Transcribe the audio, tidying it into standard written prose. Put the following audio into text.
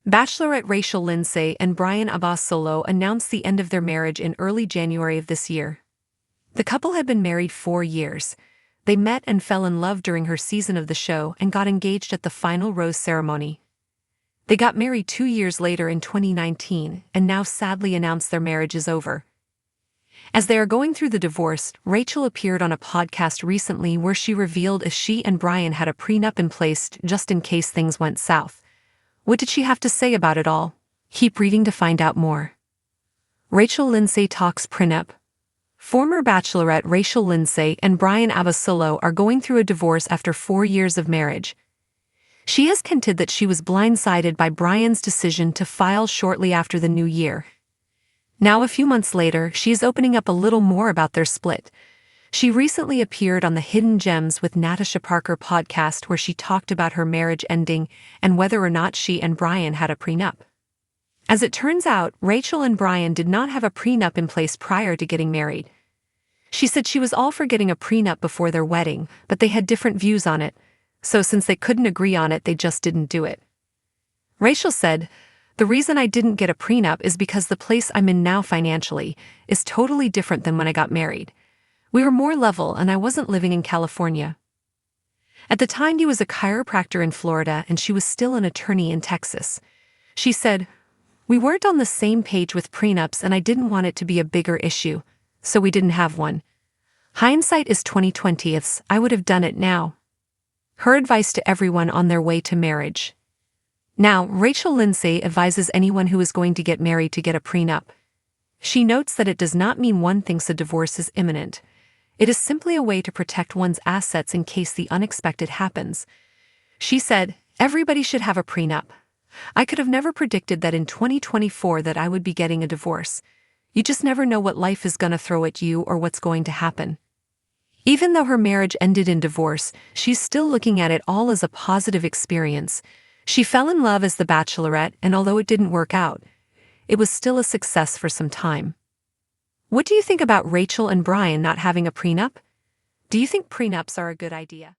Bachelorette Rachel Lindsay and Bryan Abasolo announced the end of their marriage in early January of this year. The couple had been married 4 years. They met and fell in love during her season of the show and got engaged at the final rose ceremony. They got married 2 years later in 2019 and now sadly announced their marriage is over. As they are going through the divorce, Rachel appeared on a podcast recently where she revealed she and Bryan had a prenup in place just in case things went south. What did she have to say about it all? Keep reading to find out more. Rachel Lindsay talks prenup. Former Bachelorette Rachel Lindsay and Bryan Abasolo are going through a divorce after 4 years of marriage. She has hinted that she was blindsided by Bryan's decision to file shortly after the new year. Now, a few months later, she is opening up a little more about their split. She recently appeared on the Hidden Gems with Natasha Parker podcast where she talked about her marriage ending and whether or not she and Bryan had a prenup. As it turns out, Rachel and Bryan did not have a prenup in place prior to getting married. She said she was all for getting a prenup before their wedding, but they had different views on it, so since they couldn't agree on it, they just didn't do it. Rachel said, "The reason I didn't get a prenup is because the place I'm in now financially is totally different than when I got married. We were more level and I wasn't living in California. At the time he was a chiropractor in Florida and she was still an attorney in Texas." She said, "We weren't on the same page with prenups and I didn't want it to be a bigger issue, so we didn't have one. Hindsight is 20/20. I would have done it now." Her advice to everyone on their way to marriage. Now, Rachel Lindsay advises anyone who is going to get married to get a prenup. She notes that it does not mean one thinks a divorce is imminent. It is simply a way to protect one's assets in case the unexpected happens. She said, "Everybody should have a prenup. I could have never predicted that in 2024 that I would be getting a divorce. You just never know what life is gonna throw at you or what's going to happen." Even though her marriage ended in divorce, she's still looking at it all as a positive experience. She fell in love as the Bachelorette, and although it didn't work out, it was still a success for some time. What do you think about Rachel and Bryan not having a prenup? Do you think prenups are a good idea?